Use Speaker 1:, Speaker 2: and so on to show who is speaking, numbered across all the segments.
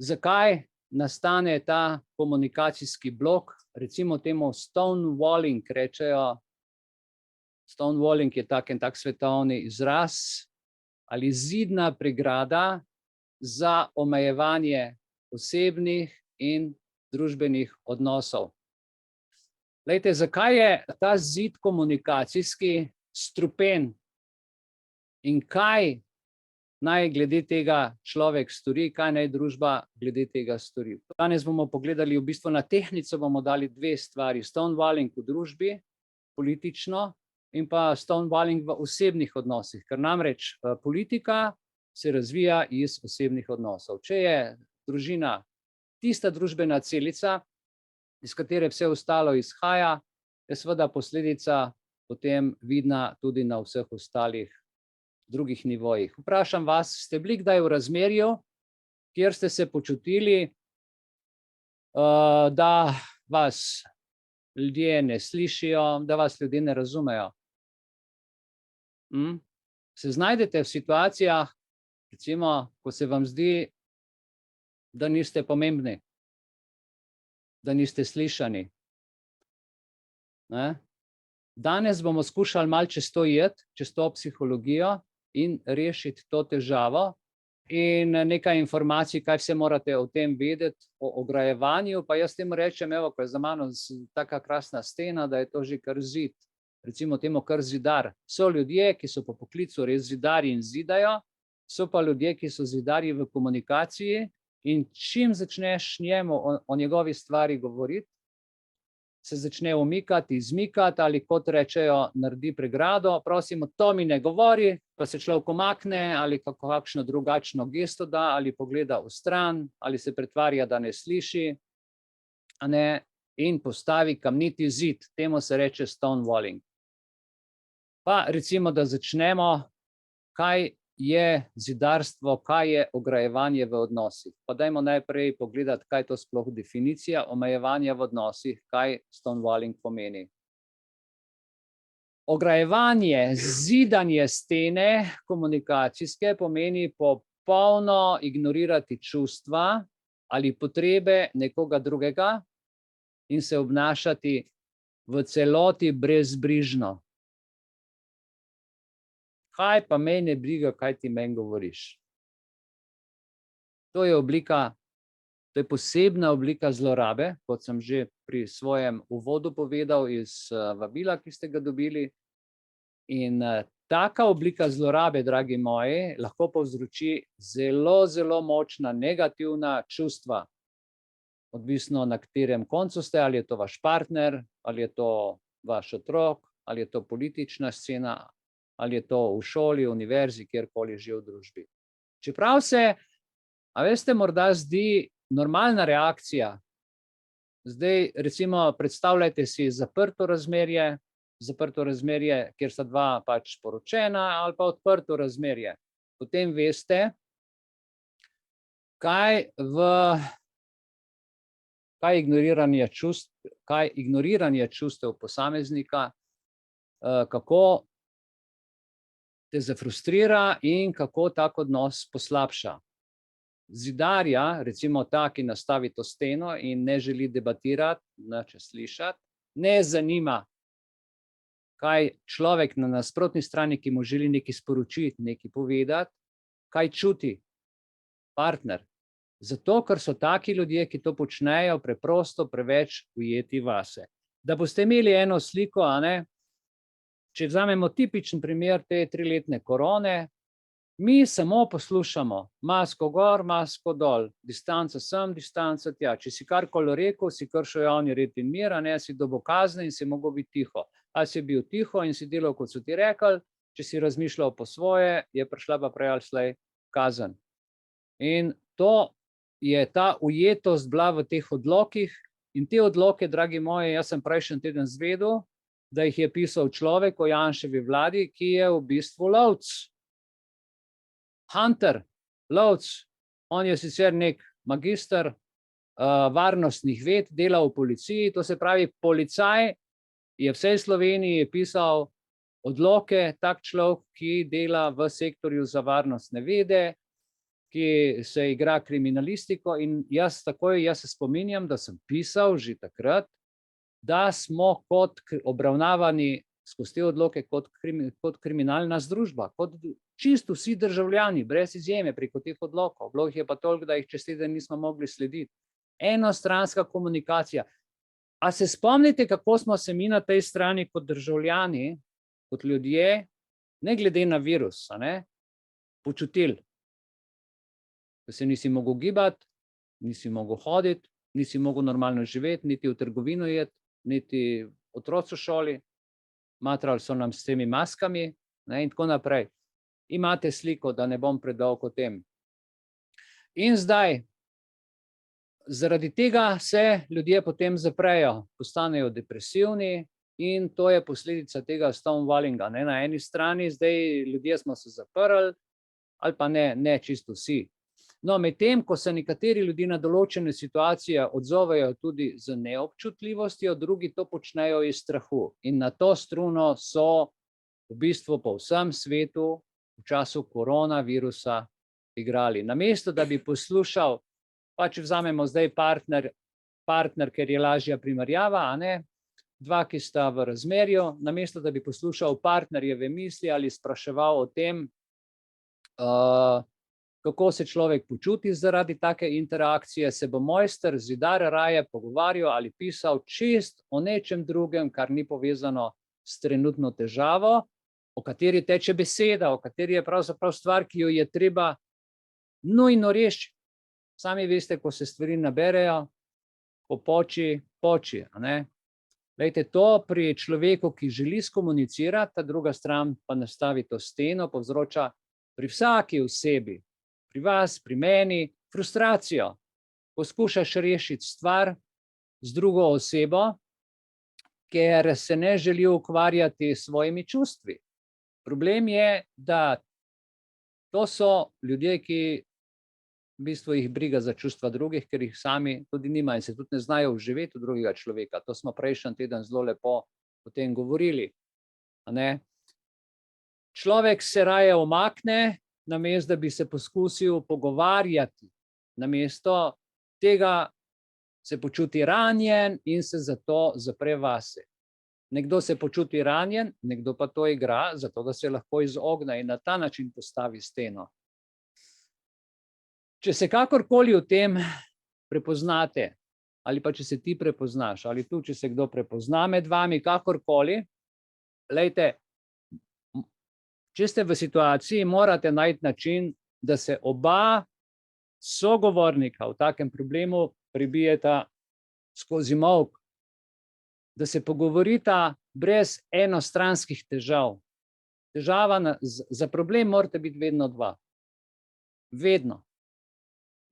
Speaker 1: zakaj nastane ta komunikacijski blok, recimo temu stonewalling rečejo. Stonewalling je tak svetovni izraz ali zidna pregrada za omejevanje osebnih in družbenih odnosov. Glejte, zakaj je ta zid komunikacijski strupen in kaj naj glede tega človek stori, kaj naj družba glede tega stori. Danes bomo pogledali v bistvu na tehtnico, bomo dali dve stvari. Stonewalling v družbi, politično, in pa stonewalling v osebnih odnosih, ker namreč politika se razvija iz osebnih odnosov. Če je družina tista družbena celica, iz katere vse ostalo izhaja, je seveda posledica potem vidna tudi na vseh ostalih drugih nivojih. Vprašam vas, ste bili kdaj v razmerju, kjer ste se počutili, da vas ljudje ne slišijo, da vas ljudje ne razumejo? Se znajdete v situacijah, recimo, ko se vam zdi, da niste pomembni, da niste slišani. Danes bomo skušali malo čez to iti, čez to psihologijo in rešiti to težavo in nekaj informacij, kaj vse morate o tem vedeti, o ograjevanju, pa jaz temu rečem, evo, ko je za mano taka krasna stena, da je to že kar zid, recimo temu kar zidar. So ljudje, ki so po poklicu res zidarji in zidajo, so pa ljudje, ki so zidarji v komunikaciji in čim začneš njemu o njegovi stvari govoriti, se začne umikati, izmikati ali kot rečejo, naredi pregrado, prosimo, to mi ne govori, pa se človek umakne ali kakšno drugačno gesto da ali pogleda v stran ali se pretvarja, da ne sliši, in postavi kamniti zid, temu se reče stonewalling. Pa recimo, da začnemo, kaj je zidarstvo, kaj je ograjevanje v odnosih. Pa dajmo najprej pogledati, kaj je to sploh definicija omejevanja v odnosih, kaj stonewalling pomeni. Ograjevanje, zidanje stene komunikacijske pomeni popolno ignorirati čustva ali potrebe nekoga drugega in se obnašati v celoti brezbrižno. Kaj pa mene briga, kaj ti meni govoriš? To je oblika, to je posebna oblika zlorabe, kot sem že pri svojem uvodu povedal iz vabila, ki ste ga dobili. In taka oblika zlorabe, dragi moji, lahko povzroči zelo, zelo močna negativna čustva. Odvisno na katerem koncu ste, ali je to vaš partner, ali je to vaš otrok, ali je to politična scena, ali je to v šoli, univerzi, kjerkoli že v družbi. Čeprav se, a veste, morda zdi normalna reakcija, zdaj recimo predstavljajte si zaprto razmerje, kjer sta dva pač poročena, ali pa odprto razmerje. Potem veste, kaj ignoriranje čustev posameznika, kako te zafrustrira in kako tak odnos poslabša. Zidarja, recimo ta, ki nastavi to steno in ne želi debatirati, neče slišati, ne zanima, kaj človek na nasprotni strani, ki mu želi nekaj sporočiti, nekaj povedati, kaj čuti partner. Zato, ker so taki ljudje, ki to počnejo, preprosto preveč ujeti vase. Da boste imeli eno sliko, če vzamemo tipičen primer te 3-letne korone, mi samo poslušamo, masko gor, masko dol, distanca sem, distanca tja. Če si karkoli rekel, si kršil javni red in mir, si dobil kazni in si mogel biti tiho. Ali si bil tiho in si delal, kot so ti rekli, če si razmišljal po svoje, je prišla pa prej ali slej kazen. In to je ta ujetost bila v teh odlokih in te odloke, dragi moji, jaz sem prejšnji teden izvedel, da jih je pisal človek o Janševi vladi, ki je v bistvu lovec. Hunter, lovec, on je sicer nek magister varnostnih ved, dela v policiji, to se pravi, policaj je v vsej Sloveniji pisal odloke, tak človek, ki dela v sektorju za varnostne vede ki se igra kriminalistiko in jaz se spominjam, da sem pisal že takrat, da smo kot obravnavani skozi te odloke kot kriminalna združba, kot čisto vsi državljani, brez izjeme preko teh odlokov. Bilo jih je pa toliko, da jih čez teden nismo mogli slediti. Enostranska komunikacija. A se spomnite, kako smo se mi na tej strani kot državljani, kot ljudje, ne glede na virus, počutili? Da se nisi mogel gibati, nisi mogel hoditi, nisi mogel normalno živeti, niti v trgovino iti, niti otroci v šoli, matrali so nam s temi maskami, in tako naprej. Imate sliko, da ne bom predolg o tem. In zdaj, zaradi tega se ljudje potem zaprejo, postanejo depresivni in to je posledica tega stonewallinga. Na eni strani zdaj ljudje smo se zaprli, ali pa ne čisto vsi. No, medtem, ko se nekateri ljudi na določene situacije odzovejo tudi z neobčutljivostjo, drugi to počnejo iz strahu. In na to struno so v bistvu po vsem svetu v času koronavirusa igrali. Namesto, da bi poslušal, če vzamemo zdaj partner, ker je lažja primerjava, dva, ki sta v razmerju, namesto, da bi poslušal partnerjeve misli ali spraševal o tem, kako se človek počuti zaradi take interakcije, se bo mojster zidar raje pogovarjal ali pisal čist o nečem drugem, kar ni povezano s trenutno težavo, o kateri teče beseda, o kateri je pravzaprav stvar, ki jo je treba nujno rešiti. Sami veste, ko se stvari naberejo, po poči. Glejte, to pri človeku, ki želi skomunicirati, ta druga stran pa nastavi to steno, povzroča pri vsaki osebi, pri vas, pri meni, frustracijo. Poskušaš rešiti stvar z drugo osebo, ker se ne želi ukvarjati s svojimi čustvi. Problem je, da to so ljudje, ki v bistvu jih briga za čustva drugih, ker jih sami tudi nimajo in se tudi ne znajo vživeti v drugega človeka. To smo prejšnji teden zelo lepo o tem govorili. Človek se raje umakne, namesto da bi se poskusil pogovarjati. Namesto tega se počuti ranjen in se zato zapre vase. Nekdo se počuti ranjen, nekdo pa to igra, zato da se lahko izogne in na ta način postavi steno. Če se kakorkoli v tem prepoznate, ali pa če se ti prepoznaš, ali tu, če se kdo prepozna med vami, kakorkoli, glejte, če ste v situaciji, morate najti način, da se oba sogovornika v takem problemu prebijeta skozi molk, da se pogovorita brez enostranskih težav. Za problem morate biti vedno dva. Vedno.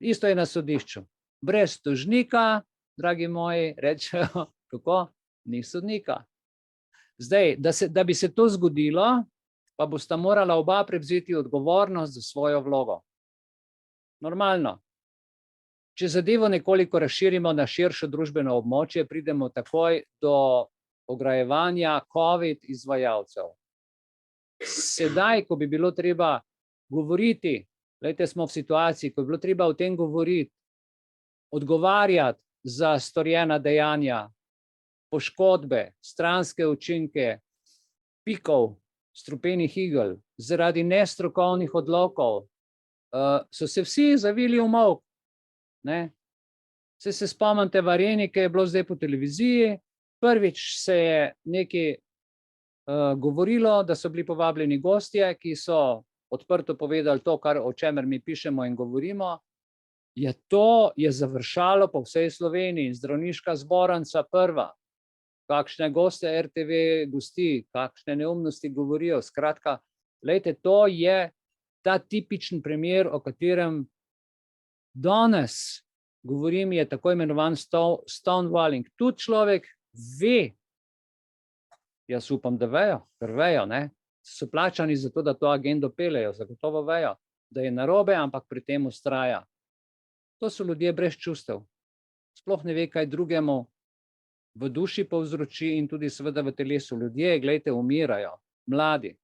Speaker 1: Isto je na sodišču. Brez tožnika, dragi moji, rečejo, kako? Ni sodnika. Zdaj, da bi se to zgodilo, pa bosta morala oba prevzeti odgovornost za svojo vlogo. Normalno. Če zadevo nekoliko razširimo na širšo družbeno območje, pridemo takoj do ograjevanja COVID izvajalcev. Sedaj, ko bi bilo treba govoriti, glejte, smo v situaciji, ko je bilo treba o tem govoriti, odgovarjati za storjena dejanja, poškodbe, stranske učinke, pikov, strupenih igel, zaradi nestrokovnih odlokov, so se vsi zavili v molk. Se spomnite Varenike, je bilo zdaj po televiziji, prvič se je nekaj govorilo, da so bili povabljeni gostje, ki so odprto povedali to, o čemer mi pišemo in govorimo, to je završalo po vsej Sloveniji, zdravniška zbornica prva, kakšne goste RTV gosti, kakšne neumnosti govorijo, skratka, glejte, to je ta tipičen primer, o katerem danes govorim, je tako imenovan stonewalling. Tu človek ve, jaz upam, da vejo, ker vejo, so plačani za to, da to agendo peljejo, zagotovo vejo, da je narobe, ampak pri tem vztraja. To so ljudje brez čustev. Sploh ne ve, kaj drugemu v duši povzroči in tudi seveda v telesu. Ljudje, glejte, umirajo, mladi.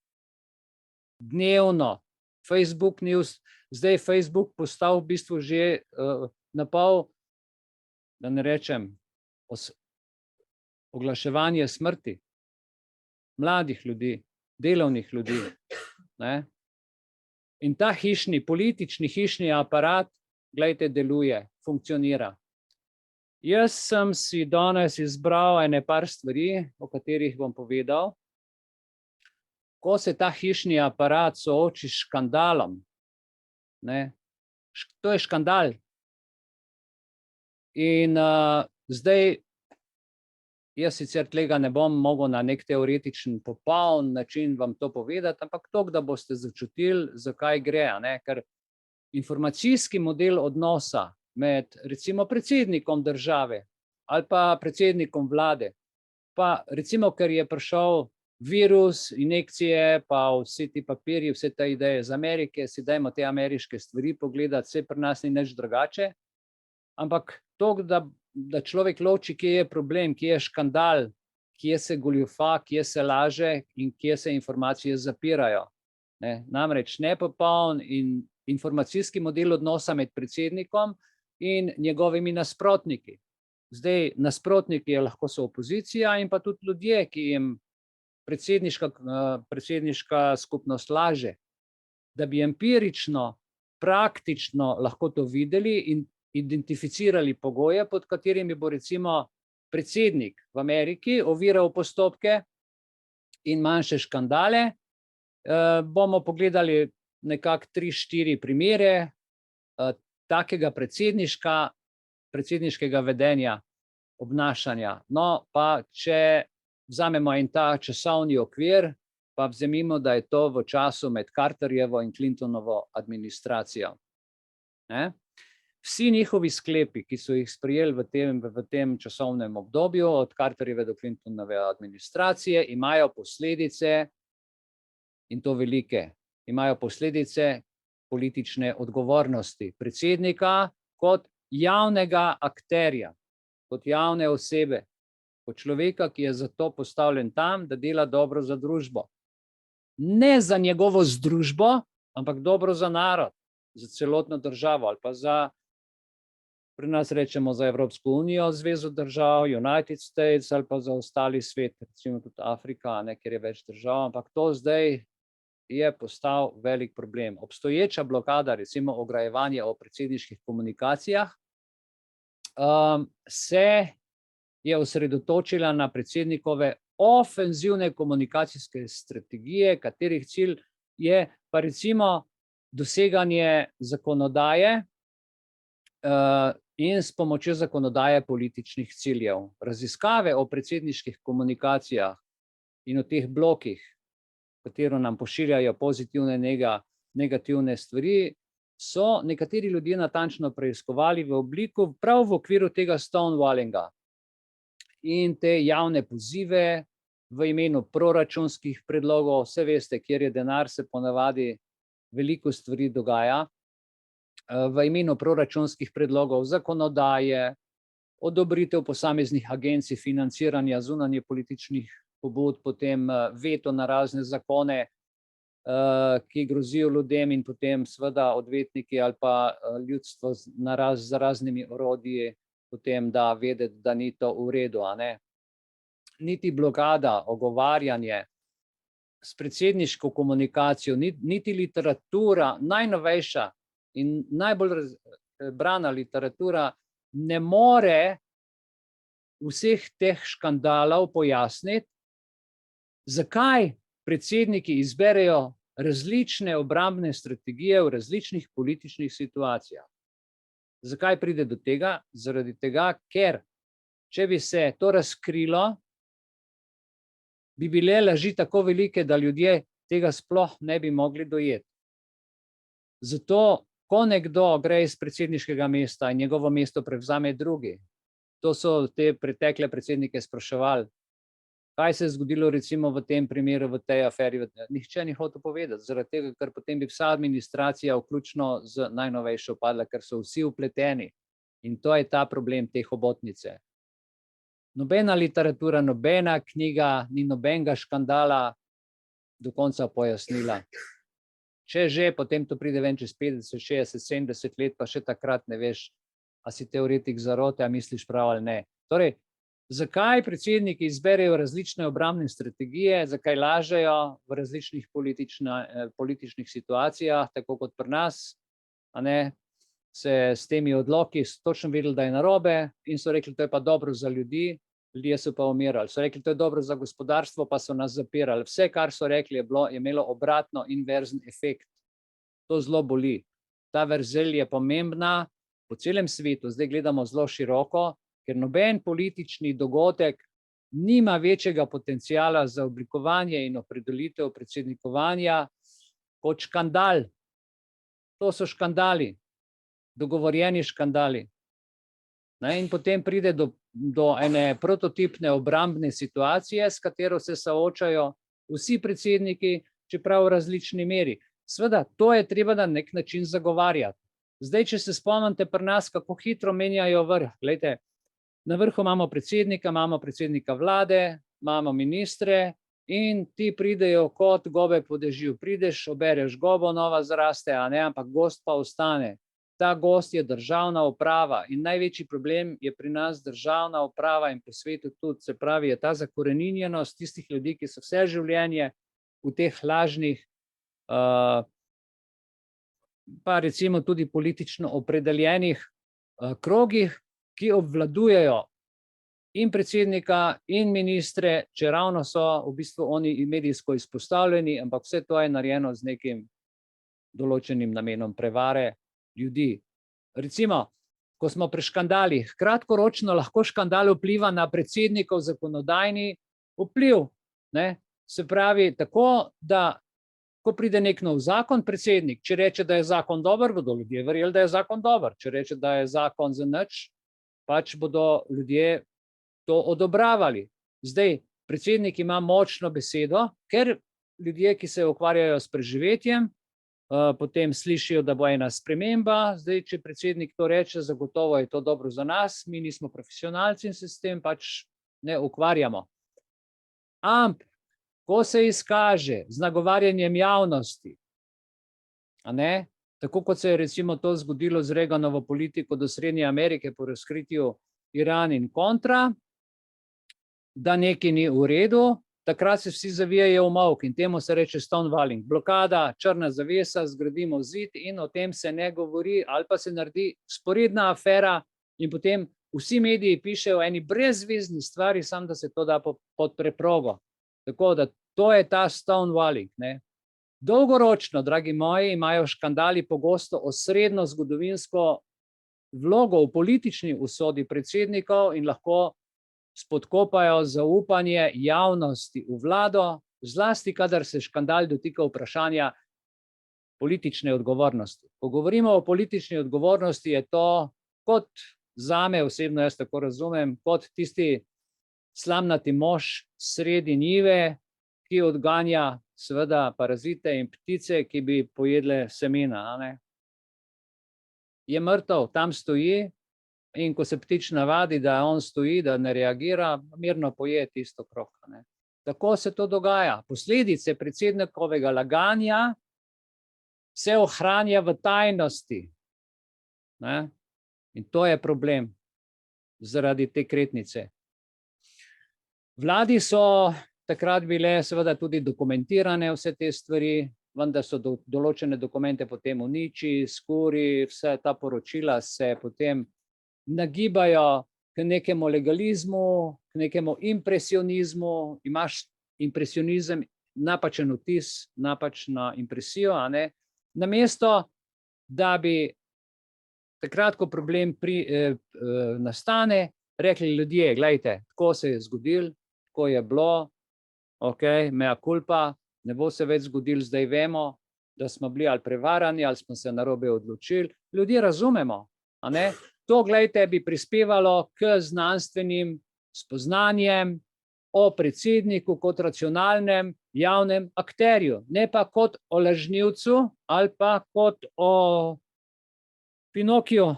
Speaker 1: Dnevno, Facebook News, zdaj Facebook postal v bistvu že napol, da ne rečem, oglaševanje smrti mladih ljudi, delovnih ljudi, ne. In ta politični hišni aparat, glejte, deluje, funkcionira. Jaz sem si danes izbral ene par stvari, o katerih bom povedal. Ko se ta hišni aparat sooči s škandalom, ne, to je škandal. In zdaj, jaz sicer tega ne bom mogel na nek teoretičen, popoln način vam to povedati, ampak toliko, da boste začutili, zakaj gre, ne, ker informacijski model odnosa med recimo predsednikom države ali pa predsednikom vlade, pa recimo, ker je prišel virus, injekcije, pa vsi ti papirji, vse te ideje iz Amerike, si dajmo te ameriške stvari pogledati, saj pri nas ni nič drugače, ampak toliko, da človek loči, kje je problem, kje je škandal, kje se goljufa, kje se laže in kje se informacije zapirajo. Ne, namreč nepopoln in informacijski model odnosa med predsednikom in njegovimi nasprotniki. Zdaj, nasprotniki lahko so opozicija in pa tudi ljudje, ki jim predsedniška skupnost laže. Da bi empirično, praktično lahko to videli in identificirali pogoje, pod katerimi bo recimo predsednik v Ameriki oviral postopke in manjše škandale, bomo pogledali nekako 3-4 primere takega predsedniškega vedenja, obnašanja. No, pa če vzamemo en ta časovni okvir, pa vzemimo, da je to v času med Carterjevo in Clintonovo administracijo. Ne? Vsi njihovi sklepi, ki so jih sprejeli v tem časovnem obdobju, od Carterjeve do Clintonove administracije, imajo posledice, in to velike, imajo posledice politične odgovornosti predsednika kot javnega akterja, kot javne osebe, kot človeka, ki je zato postavljen tam, da dela dobro za družbo. Ne za njegovo združbo, ampak dobro za narod, za celotno državo ali pa za, pri nas rečemo za Evropsko unijo, Zvezo držav, United States ali pa za ostali svet, recimo tudi Afrika, ne, kjer je več držav, ampak to zdaj je postal velik problem. Obstoječa blokada, recimo ograjevanje o predsedniških komunikacijah, se je osredotočila na predsednikove ofenzivne komunikacijske strategije, katerih cilj je pa recimo doseganje zakonodaje in s pomočjo zakonodaje političnih ciljev. Raziskave o predsedniških komunikacijah in o teh blokih, katero nam pošiljajo pozitivne, negativne stvari, so nekateri ljudje natančno preiskovali prav v okviru tega stonewallinga. In te javne pozive v imenu proračunskih predlogov, vse veste, kjer je denar, se ponavadi veliko stvari dogaja, v imenu proračunskih predlogov, zakonodaje, odobritev posameznih agencij, financiranja zunanje političnih pobud, potem veto na razne zakone, ki grozijo ljudem in potem seveda odvetniki ali pa ljudstvo z raznimi orodji potem da vedeti, da ni to v redu, a ne. Niti blokada, ogovarjanje s predsedniško komunikacijo, niti literatura, najnovejša in najbolj brana literatura ne more vseh teh škandalov pojasniti, zakaj predsedniki izberejo različne obrambne strategije v različnih političnih situacijah. Zakaj pride do tega? Zaradi tega, ker če bi se to razkrilo, bi bile laži tako velike, da ljudje tega sploh ne bi mogli dojeti. Zato, ko nekdo gre iz predsedniškega mesta in njegovo mesto prevzame drugi, to so te pretekle predsednike spraševali, kaj se je zgodilo recimo v tem primeru, v tej aferi, nihče ni hotel povedati, zaradi tega, ker potem bi vsa administracija vključno z najnovejšo padla, ker so vsi vpleteni. In to je ta problem te hobotnice. Nobena literatura, nobena knjiga, ni nobenega škandala do konca pojasnila. Če že, potem to pride ven čez 50, 60, 70 let, pa še takrat ne veš, a si teoretik zarote, a misliš prav ali ne. Torej, zakaj predsedniki izberejo različne obrambne strategije, zakaj lažejo v različnih političnih situacijah, tako kot pri nas, a ne, se s temi odloki točno vedeli, da je narobe in so rekli, to je pa dobro za ljudi, ljudje so pa umirali. So rekli, to je dobro za gospodarstvo, pa so nas zapirali. Vse, kar so rekli, je imelo obratno inverzen efekt. To zelo boli. Ta vrzel je pomembna po celem svetu. Zdaj gledamo zelo široko, ker noben politični dogodek nima večjega potenciala za oblikovanje in opredelitev predsednikovanja kot škandal. To so škandali, dogovorjeni škandali. In potem pride do ene prototipne obrambne situacije, s katero se soočajo vsi predsedniki, čeprav v različni meri. Seveda, to je treba na nek način zagovarjati. Zdaj, če se spomnite pri nas, kako hitro menjajo vrh. Glejte, na vrhu imamo predsednika vlade, imamo ministre in ti pridejo kot gobe po dežju. Prideš, obereš gobo, nova zraste, a ne, ampak gost pa ostane. Ta gost je državna uprava in največji problem je pri nas državna uprava in po svetu tudi, se pravi, je ta zakoreninjenost tistih ljudi, ki so vse življenje v teh lažnih, pa recimo tudi politično opredeljenih krogih, ki obvladujejo in predsednika in ministre, čeravno so v bistvu oni medijsko izpostavljeni, ampak vse to je narejeno z nekim določenim namenom prevare ljudi. Recimo, ko smo pri škandalih, kratkoročno lahko škandal vpliva na predsednikov zakonodajni vpliv. Se pravi, tako da, ko pride nek nov zakon, predsednik, če reče, da je zakon dober, bodo ljudje verjeli, da je zakon dober. Če reče, da je zakon za nič, pač bodo ljudje to odobravali. Zdaj, predsednik ima močno besedo, ker ljudje, ki se ukvarjajo s preživetjem, potem slišijo, da bo ena sprememba. Zdaj, če predsednik to reče, zagotovo je to dobro za nas, mi nismo profesionalci in se s tem pač ne ukvarjamo. Ampak, ko se izkaže z nagovarjanjem javnosti, tako kot se je recimo to zgodilo z Reaganovo politiko do Srednje Amerike po razkritju Iran in kontra, da nekaj ni v redu, takrat se vsi zavijajo v molk in temu se reče stonewalling. Blokada, črna zavesa, zgradimo zid in o tem se ne govori ali pa se naredi sporedna afera in potem vsi mediji pišejo o eni brezvezni stvari, samo da se to da pod preprogo. Tako da to je ta stonewalling. Dolgoročno, dragi moji, imajo škandali pogosto osrednjo zgodovinsko vlogo v politični usodi predsednikov in lahko spodkopajo zaupanje javnosti v vlado, zlasti kadar se škandal dotika vprašanja politične odgovornosti. Ko govorimo o politični odgovornosti, je to kot zame osebno, jaz tako razumem, kot tisti slamnati mož sredi njive, ki odganja seveda parazite in ptice, ki bi pojedle semena. Je mrtev, tam stoji in ko se ptič navadi, da on stoji, da ne reagira, mirno poje tisto krog. Tako se to dogaja. Posledice predsednikovega laganja se ohranja v tajnosti. In to je problem zaradi te kretnice. Vladi so takrat bile seveda tudi dokumentirane vse te stvari, vendar so določene dokumente potem uniči, skuri, vse ta poročila se potem nagibajo k nekemu legalizmu, k nekemu impresionizmu. Imaš impresionizem, napačen vtis, napačno impresijo, namesto da bi takrat, ko problem nastane, rekli ljudje, glejte, tako se je zgodilo, tako je bilo, mea culpa, ne bo se več zgodilo, zdaj vemo, da smo bili ali prevarani, ali smo se narobe odločili. Ljudje razumemo, to, glejte, bi prispevalo k znanstvenim spoznanjem o predsedniku kot racionalnem javnem akterju, ne pa kot o lažnivcu ali pa kot o Pinokiju,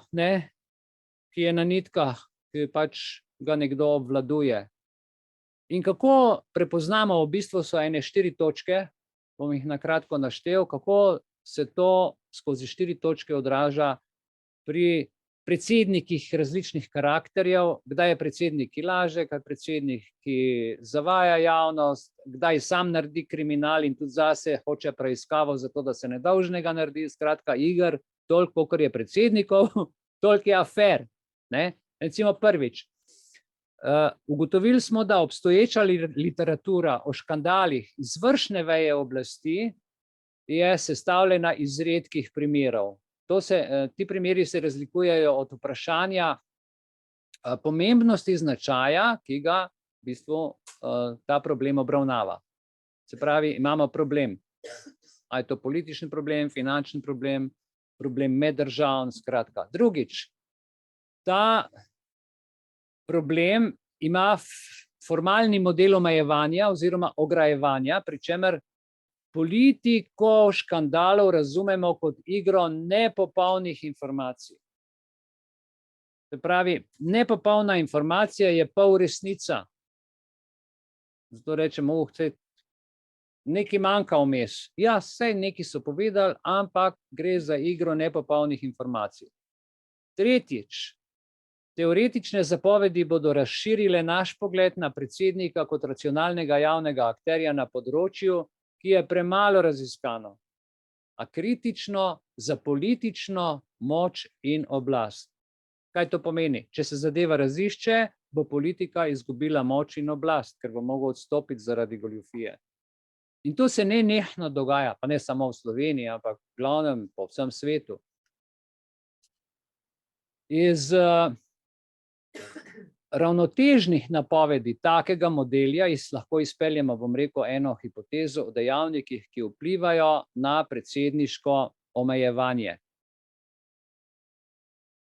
Speaker 1: ki je na nitkah, ki pač ga nekdo obvladuje. In kako prepoznamo, v bistvu so ene 4 točke, bom jih na kratko naštel, kako se to skozi 4 točke odraža pri predsednikih različnih karakterjev, kdaj je predsednik, ki laže, kdaj je predsednik, ki zavaja javnost, kdaj sam naredi kriminal in tudi zase hoče preiskavo za to, da se nedolžnega naredi, skratka iger, toliko, kolikor je predsednikov, toliko je afer. Recimo prvič, ugotovili smo, da obstoječa literatura o škandalih izvršne veje oblasti je sestavljena iz redkih primerov. Ti primeri se razlikujejo od vprašanja pomembnosti značaja, ki ga v bistvu ta problem obravnava. Se pravi, imamo problem, a je to politični problem, finančni problem, problem meddržavni, skratka. Drugič, ta problem ima formalni model omejevanja oziroma ograjevanja, pri čemer politiko škandalov razumemo kot igro nepopolnih informacij. Se pravi, nepopolna informacija je pol resnica. Zato rečemo, nekaj manjka vmes. Ja, saj nekaj so povedali, ampak gre za igro nepopolnih informacij. Tretjič, teoretične zapovedi bodo razširile naš pogled na predsednika kot racionalnega javnega akterja na področju, ki je premalo raziskano, a kritično za politično moč in oblast. Kaj to pomeni? Če se zadeva razišče, bo politika izgubila moč in oblast, ker bo mogel odstopiti zaradi goljufije. In to se nenehno dogaja, pa ne samo v Sloveniji, ampak v glavnem po vsem svetu. Iz ravnotežnih napovedi takega modelja lahko izpeljemo, bom rekel, eno hipotezo o dejavnikih, ki vplivajo na predsedniško omejevanje.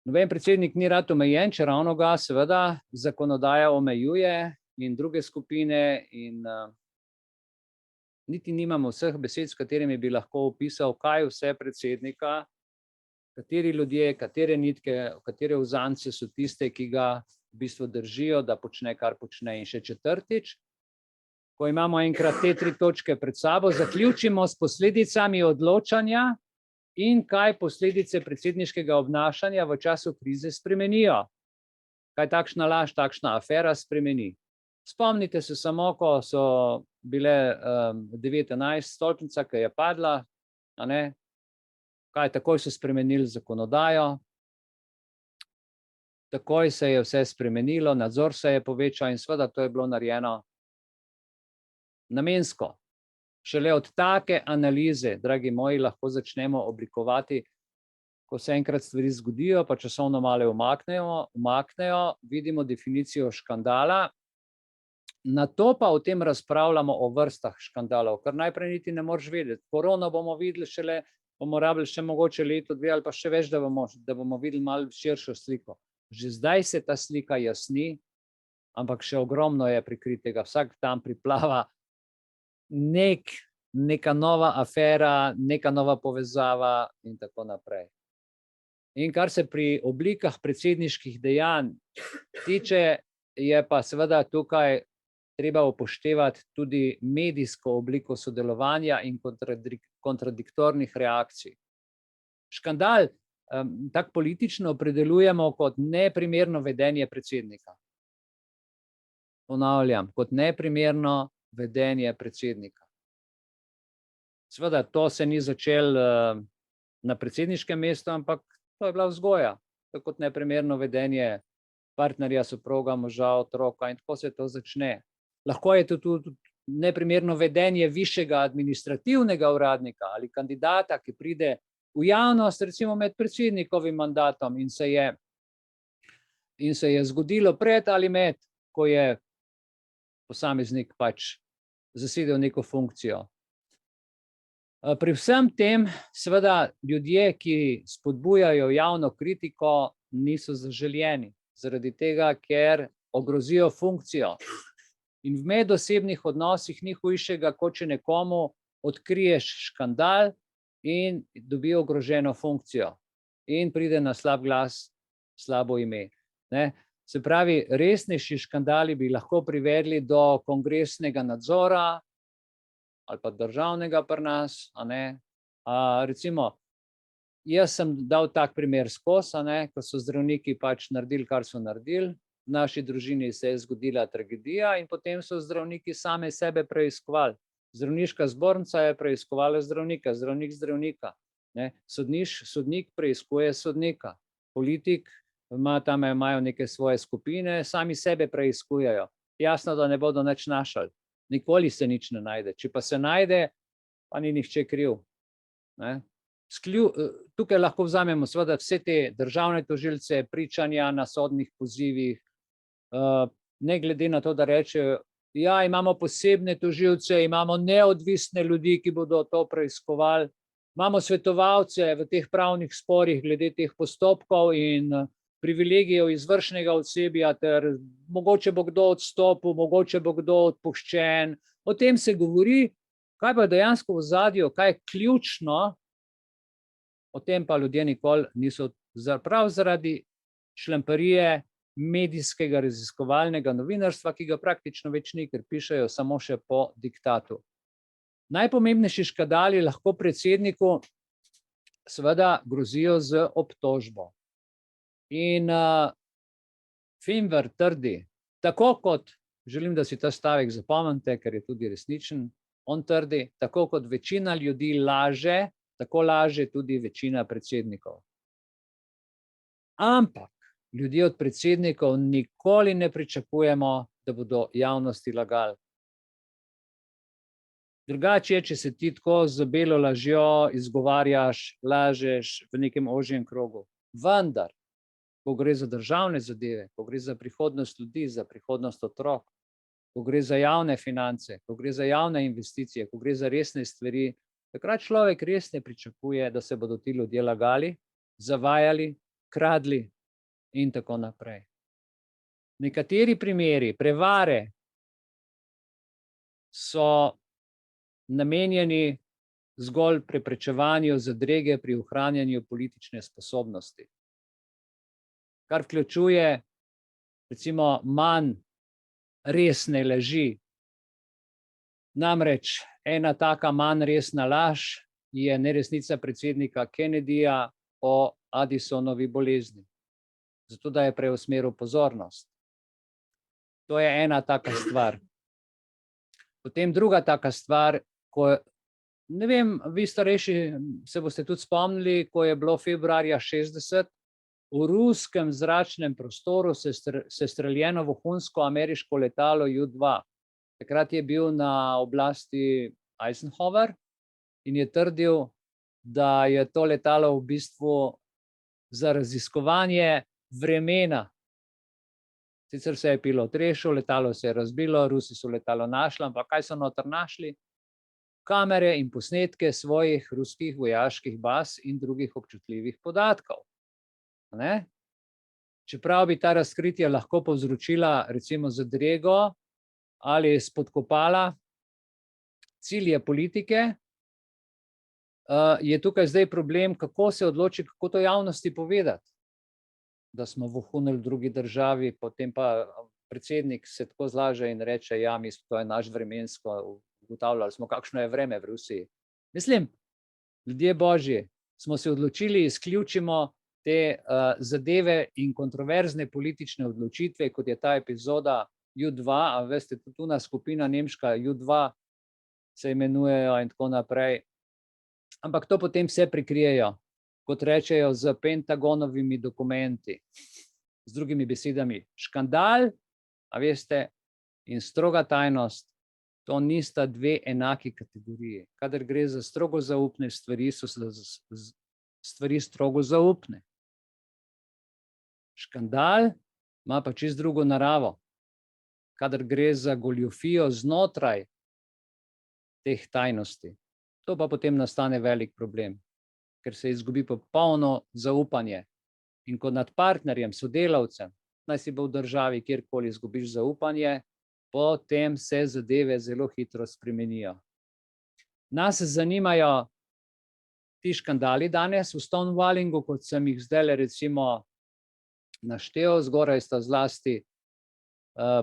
Speaker 1: Noben predsednik ni rad omejen, če ravno ga seveda zakonodaja omejuje in druge skupine in niti nimamo vseh besed, s katerimi bi lahko opisal, kaj vse predsednika, kateri ljudje, katere nitke, katere uzance so tiste, ki ga v bistvu držijo, da počne, kar počne. In še četrtič, ko imamo enkrat te 3 točke pred sabo, zaključimo s posledicami odločanja in kaj posledice predsedniškega obnašanja v času krize spremenijo. Kaj takšna laž, takšna afera spremeni. Spomnite se samo, ko so bile 9.11 stolpnica, ki je padla, kaj takoj so spremenili zakonodajo, takoj se je vse spremenilo, nadzor se je povečal in seveda to je bilo narejeno namensko. Šele od take analize, dragi moji, lahko začnemo oblikovati, ko se enkrat stvari zgodijo, pa časovno malo umaknejo, vidimo definicijo škandala, nato pa o tem razpravljamo o vrstah škandalov, ker najprej niti ne moreš vedeti. Korono bomo videli šele, bomo rabili še mogoče leto, 2 ali pa še več, da bomo videli malo širšo sliko. Že zdaj se ta slika jasni, ampak še ogromno je prikritega. Vsak dan priplava neka nova afera, neka nova povezava in tako naprej. In kar se pri oblikah predsedniških dejanj tiče, je pa seveda tukaj treba upoštevati tudi medijsko obliko sodelovanja in kontradiktornih reakcij. Škandal tako politično opredeljujemo kot neprimerno vedenje predsednika. Ponavljam, kot neprimerno vedenje predsednika. Seveda, to se ni začelo na predsedniškem mestu, ampak to je bila vzgoja. Tako kot neprimerno vedenje partnerja, soproga, moža, otroka in tako se to začne. Lahko je to tudi neprimerno vedenje višjega administrativnega uradnika ali kandidata, ki pride v javnost, recimo med predsednikovim mandatom in se je zgodilo pred ali med, ko je posameznik pač zasedel neko funkcijo. Pri vsem tem seveda ljudje, ki spodbujajo javno kritiko, niso zaželjeni, zaradi tega, ker ogrozijo funkcijo. In v medosebnih odnosih ni hujšega, kot če nekomu odkriješ škandal in dobi ogroženo funkcijo in pride na slab glas, slabo ime. Se pravi, resnejši škandali bi lahko privedli do kongresnega nadzora ali pa državnega pri nas, Recimo, jaz sem dal tak primer skozi, ko so zdravniki pač naredili, kar so naredili. V naši družini se je zgodila tragedija in potem so zdravniki same sebe preiskovali. Zdravniška zbornica je preiskovala zdravnika, zdravnik zdravnika. Sodnik preiskuje sodnika. Politik tam imajo neke svoje skupine, sami sebe preiskujejo. Jasno, da ne bodo nič našli. Nikoli se nič ne najde. Če pa se najde, pa ni nihče kriv. Tukaj lahko vzamemo seveda vse te državne tožilce, pričanja na sodnih pozivih, ne glede na to, da rečejo, ja, imamo posebne tožilce, imamo neodvisne ljudi, ki bodo to preiskovali, imamo svetovalce v teh pravnih sporih glede teh postopkov in privilegijev izvršnega osebja, ter mogoče bo kdo odstopil, mogoče bo kdo odpuščen. O tem se govori, kaj pa dejansko v ozadju, kaj je ključno, o tem pa ljudje nikoli niso, prav zaradi šlamparije medijskega raziskovalnega novinarstva, ki ga praktično več ni, ker pišejo samo še po diktatu. Najpomembnejši škandali lahko predsedniku seveda grozijo z obtožbo. In Finver trdi, tako kot, želim, da si ta stavek zapomnite, ker je tudi resničen, on trdi, tako kot večina ljudi laže, tako laže tudi večina predsednikov. Ampak ljudje od predsednikov nikoli ne pričakujemo, da bodo javnosti lagali. Drugače je, če se ti tako z belo lažjo izgovarjaš, lažeš v nekem ožjem krogu. Vendar, ko gre za državne zadeve, ko gre za prihodnost ljudi, za prihodnost otrok, ko gre za javne finance, ko gre za javne investicije, ko gre za resne stvari, takrat človek res ne pričakuje, da se bodo ti ljudje lagali, zavajali, kradli in tako naprej. Nekateri primeri prevare so namenjeni zgolj preprečevanju zadrege pri ohranjanju politične sposobnosti, kar vključuje recimo manj resne laži. Namreč ena taka manj resna laž je neresnica predsednika Kennedyja o Addisonovi bolezni, zato da je preusmeril pozornost. To je ena taka stvar. Potem druga taka stvar, ko, ne vem, vi starejši se boste tudi spomnili, ko je bilo februarja 60, v ruskem zračnem prostoru se streljeno vohunsko ameriško letalo U-2. Takrat je bil na oblasti Eisenhower in je trdil, da je to letalo v bistvu za raziskovanje vremena. Sicer se je pilot rešil, letalo se je razbilo, Rusi so letalo našli, ampak kaj so noter našli? Kamere in posnetke svojih ruskih vojaških baz in drugih občutljivih podatkov. Čeprav bi ta razkritja lahko povzročila recimo zadrego ali spodkopala cilje politike, je tukaj zdaj problem, kako se odloči, kako to javnosti povedati, da smo vohunili v drugi državi, potem pa predsednik se tako zlaže in reče, ja, to je naš vremensko, ugotavljali smo, kakšno je vreme v Rusiji. Mislim, ljudje božji, smo se odločili, izključimo te zadeve in kontroverzne politične odločitve, kot je ta epizoda U-2, a veste, tudi tuna skupina nemška U-2 se imenujejo in tako naprej. Ampak to potem vse prikrijejo, kot rečejo, z Pentagonovimi dokumenti. Z drugimi besedami, škandal, a veste, in stroga tajnost, to nista dve enaki kategoriji. Kadar gre za strogo zaupne stvari, so stvari strogo zaupne. Škandal ima pa čisto drugo naravo. Kadar gre za goljufijo znotraj teh tajnosti, to pa potem nastane velik problem, ker se izgubi popolno zaupanje. In ko nad partnerjem, sodelavcem, naj si bo v državi, kjerkoli izgubiš zaupanje, potem se zadeve zelo hitro spremenijo. Nas zanimajo ti škandali danes v Stonewallingu, kot sem jih zdaj recimo naštel, zgoraj sta zlasti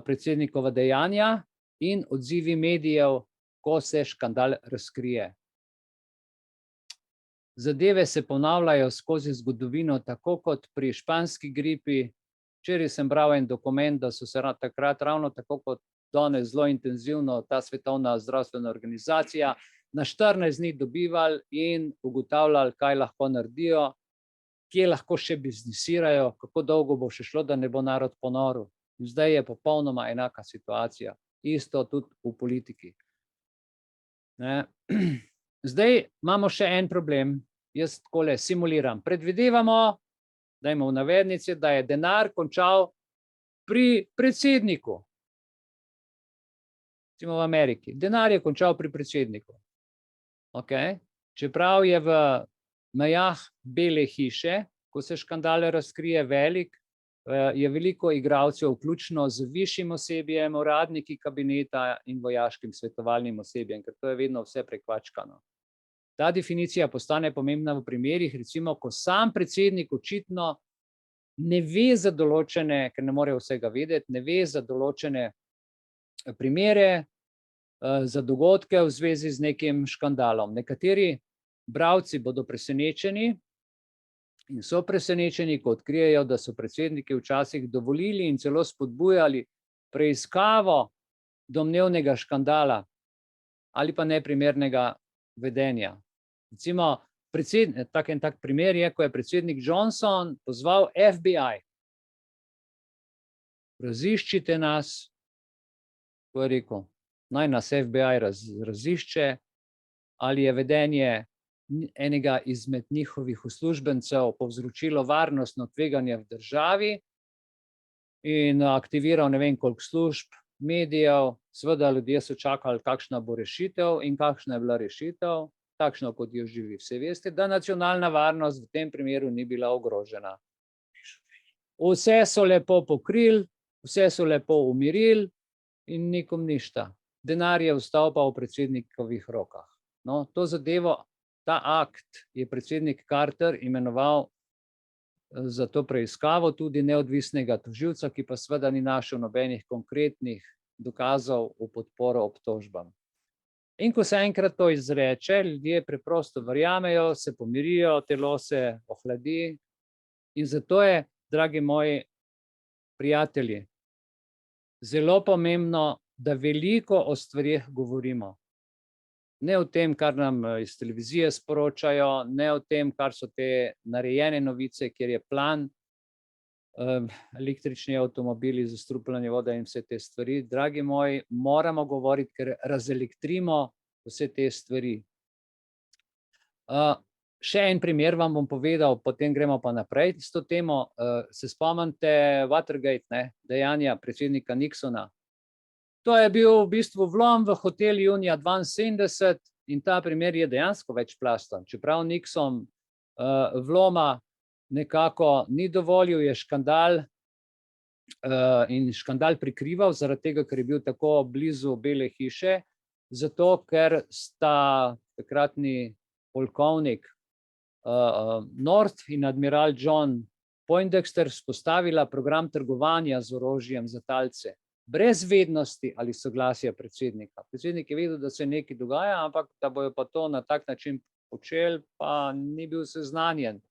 Speaker 1: predsednikova dejanja in odzivi medijev, ko se škandal razkrije. zadeve se ponavljajo skozi zgodovino, tako kot pri španski gripi. Včeraj sem bral en dokument, da so se takrat ravno tako kot danes zelo intenzivno ta Svetovna zdravstvena organizacija na 14 dni dobivali in ugotavljali, kaj lahko naredijo, kje lahko še biznisirajo, kako dolgo bo še šlo, da ne bo narod ponoril. Zdaj je popolnoma enaka situacija. Isto tudi v politiki. Zdaj imamo še en problem. Jaz takole simuliram. Predvidevamo, dajmo v navednici, da je denar končal pri predsedniku. Recimo v Ameriki. Denar je končal pri predsedniku. Čeprav je v mejah Bele hiše, ko se škandal razkrije velik, je veliko igralcev, vključno z višjim osebjem, uradniki kabineta in vojaškim svetovalnim osebjem, ker to je vedno vse prekvačkano. Ta definicija postane pomembna v primerih, recimo, ko sam predsednik očitno ne ve za določene, ker ne more vsega vedeti, ne ve za določene primere, za dogodke v zvezi z nekim škandalom. Nekateri bralci bodo presenečeni in so presenečeni, ko odkrijejo, da so predsedniki včasih dovolili in celo spodbujali preiskavo domnevnega škandala ali pa neprimernega vedenja. Recimo, tak primer je, ko je predsednik Johnson pozval FBI. Raziščite nas, ko je rekel, naj nas FBI razišče, ali je vedenje enega izmed njihovih uslužbencev povzročilo varnostno tveganje v državi in aktiviral ne vem koliko služb, medijev. Seveda ljudje so čakali, kakšna bo rešitev in kakšna je bila rešitev, takšno kot jo živi. Vse veste, da nacionalna varnost v tem primeru ni bila ogrožena. Vse so lepo pokrili, vse so lepo umirili in nikom ništa. Denar je ostal pa v predsednikovih rokah. No, to zadevo, ta akt je predsednik Carter imenoval za to preiskavo tudi neodvisnega tožilca, ki pa seveda ni našel nobenih konkretnih dokazov v podporo obtožbam. In ko se enkrat to izreče, ljudje preprosto verjamejo, se pomirijo, telo se ohladi in zato je, dragi moji prijatelji, zelo pomembno, da veliko o stvarih govorimo. Ne o tem, kar nam iz televizije sporočajo, ne o tem, kar so te narejene novice, kjer je plan, električni avtomobili, zastrupljanje vode in vse te stvari. Dragi moji, moramo govoriti, ker razelektrimo vse te stvari. Še en primer vam bom povedal, potem gremo pa naprej s to temo. Se spomnite Watergate, dejanja predsednika Nixona. To je bil v bistvu vlom v hotel junija 1972 in ta primer je dejansko večplasten. Čeprav Nixon vloma nekako ni dovolil, je škandal in škandal prikrival, zaradi tega, ker je bil tako blizu Bele hiše, zato ker sta takratni polkovnik North in admiral John Poindexter spostavila program trgovanja z orožjem za talce. Brez vednosti ali soglasja predsednika. Predsednik je vedel, da se nekaj dogaja, ampak da bojo pa to na tak način počeli, pa ni bil seznanjen.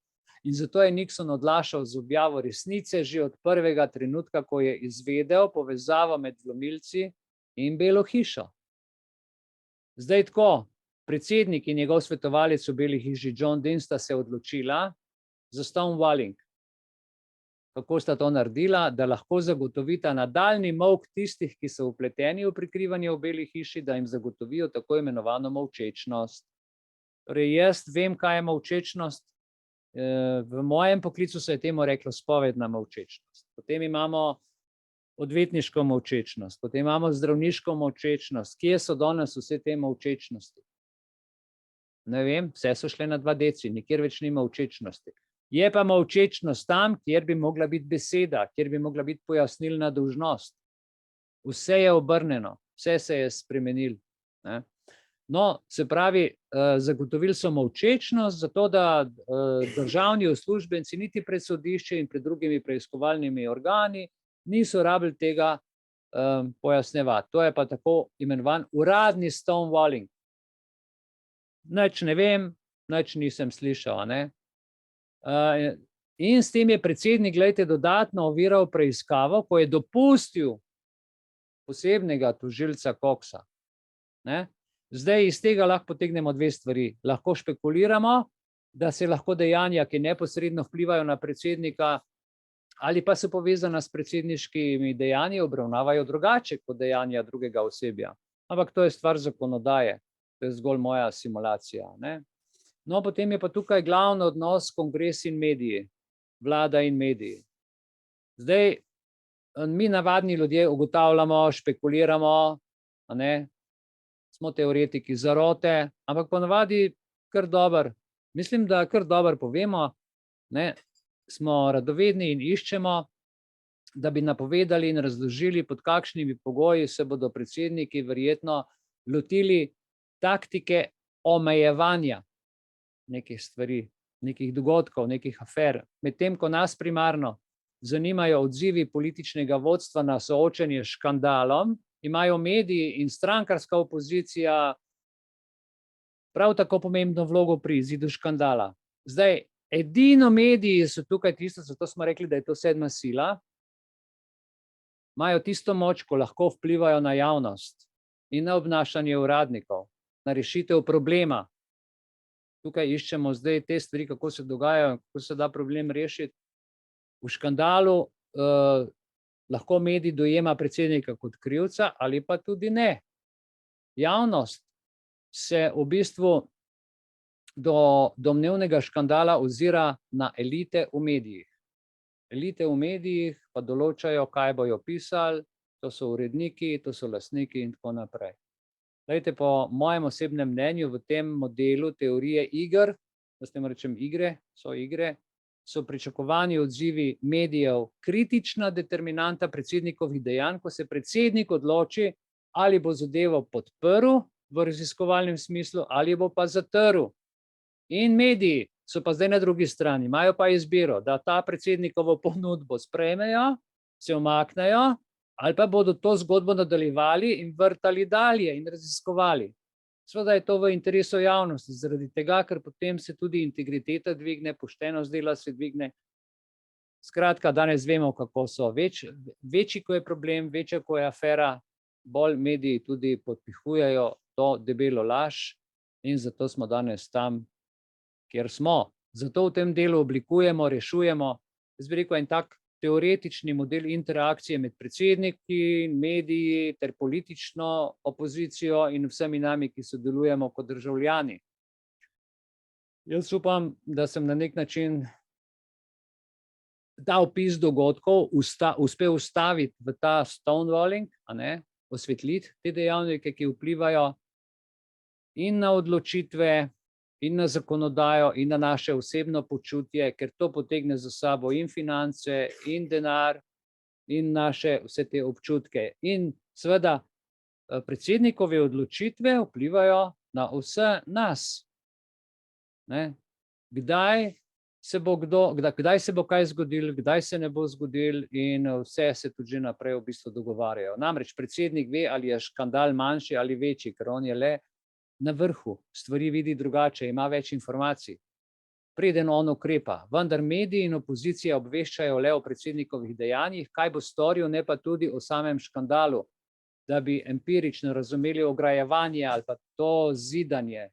Speaker 1: In zato je Nixon odlašal z objavo resnice že od prvega trenutka, ko je izvedel povezavo med vlomilci in Belo hišo. Zdaj tako, predsednik in njegov svetovalec v Beli hiši John Dean sta se odločila za stonewalling. Kako sta to naredila, da lahko zagotovita nadaljnji molk tistih, ki so vpleteni v prikrivanje v Beli hiši, da jim zagotovijo tako imenovano molčečnost. Torej, jaz vem, kaj je molčečnost. V mojem poklicu se je temu reklo spovedna molčečnost. Potem imamo odvetniško molčečnost, potem imamo zdravniško molčečnost. Kje so danes vse te molčečnosti? Ne vem, vse so šle na 2 deci, nikjer več ni molčečnosti. Je pa molčečnost tam, kjer bi mogla biti beseda, kjer bi mogla biti pojasnilna dolžnost. Vse je obrnjeno, vse se je spremenilo. No, se pravi, zagotovili so molčečnost, zato da državni uslužbenci niti pred sodišče in pred drugimi preiskovalnimi organi niso rabili tega pojasnjevati. To je pa tako imenovan uradni stonewalling. Nič ne vem, nič nisem slišal, a ne. In s tem je predsednik, glejte, dodatno oviral preiskavo, ko je dopustil posebnega tožilca Coxa, ne. Zdaj iz tega lahko potegnemo dve stvari. Lahko špekuliramo, da se lahko dejanja, ki neposredno vplivajo na predsednika ali pa so povezana s predsedniškimi dejanji, obravnavajo drugače kot dejanja drugega osebja. Ampak to je stvar zakonodaje. To je zgolj moja simulacija, ne. No, potem je pa tukaj glavni odnos kongres in mediji, vlada in mediji. Zdaj, mi navadni ljudje ugotavljamo, špekuliramo, a ne, smo teoretiki zarote, ampak ponavadi kar dobro, mislim, da kar dobro povemo, ne, smo radovedni in iščemo, da bi napovedali in razložili, pod kakšnimi pogoji se bodo predsedniki verjetno lotili taktike omejevanja nekih stvari, nekih dogodkov, nekih afer. Medtem ko nas primarno zanimajo odzivi političnega vodstva na soočenje s škandalom, imajo mediji in strankarska opozicija prav tako pomembno vlogo pri izidu škandala. Zdaj, edino mediji so tukaj tisto, zato smo rekli, da je to sedma sila, imajo tisto moč, ko lahko vplivajo na javnost in na obnašanje uradnikov, na rešitev problema. Tukaj iščemo zdaj te stvari, kako se dogajajo, kako se da problem rešiti. V škandalu lahko medij dojema predsednika kot krivca ali pa tudi ne. Javnost se v bistvu do domnevnega škandala ozira na elite v medijih. Elite v medijih pa določajo, kaj bojo pisali, to so uredniki, to so lastniki in tako naprej. Glejte, po mojem osebnem mnenju v tem modelu teorije iger, da s tem rečem igre, so pričakovani odzivi medijev kritična determinanta predsednikovih dejanj, ko se predsednik odloči, ali bo zadevo podprl v raziskovalnem smislu ali bo pa zatrl. In mediji so pa zdaj na drugi strani, imajo pa izbiro, da ta predsednikovo ponudbo sprejmejo, se umaknejo, ali pa bodo to zgodbo nadaljevali in vrtali dalje in raziskovali. Seveda je to v interesu javnosti, zaradi tega, ker potem se tudi integriteta dvigne, poštenost dela se dvigne. Skratka, danes vemo, kako so. Večji, ko je problem, večja, ko je afera, bolj mediji tudi podpihujejo to debelo laž in zato smo danes tam, kjer smo. Zato v tem delu oblikujemo, rešujemo, jaz bi rekel, en tak teoretični model interakcije med predsedniki, mediji ter politično opozicijo in vsemi nami, ki sodelujemo kot državljani. Jaz upam, da sem na nek način ta opis dogodkov uspel ustaviti v ta stonewalling, a ne, osvetliti te dejavnike, ki vplivajo in na odločitve, in na zakonodajo, in na naše osebno počutje, ker to potegne za sabo in finance, in denar, in naše vse te občutke. In seveda predsednikove odločitve vplivajo na vse nas. Ne? Kdaj se bo kaj zgodilo, kdaj se ne bo zgodilo in vse se tudi že naprej v bistvu dogovarjajo. Namreč predsednik ve, ali je škandal manjši ali večji, ker on je le na vrhu, stvari vidi drugače, ima več informacij, preden on ukrepa. Vendar mediji in opozicija obveščajo le o predsednikovih dejanjih, kaj bo storil, ne pa tudi o samem škandalu, da bi empirično razumeli ograjevanje ali pa to zidanje.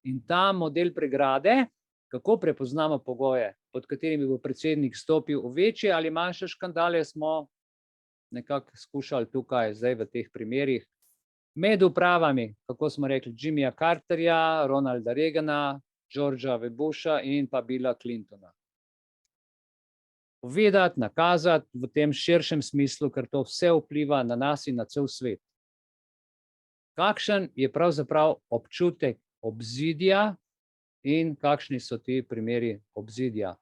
Speaker 1: In ta model pregrade, kako prepoznamo pogoje, pod katerimi bo predsednik stopil v večje ali manjše škandale, smo nekako skušali tukaj zdaj v teh primerih med upravami, kako smo rekli, Jimmyja Carterja, Ronalda Reagana, Georgea W. Busha in pa Billa Clintona. Povedati, nakazati v tem širšem smislu, ker to vse vpliva na nas in na cel svet. Kakšen je pravzaprav občutek obzidja in kakšni so ti primeri obzidja?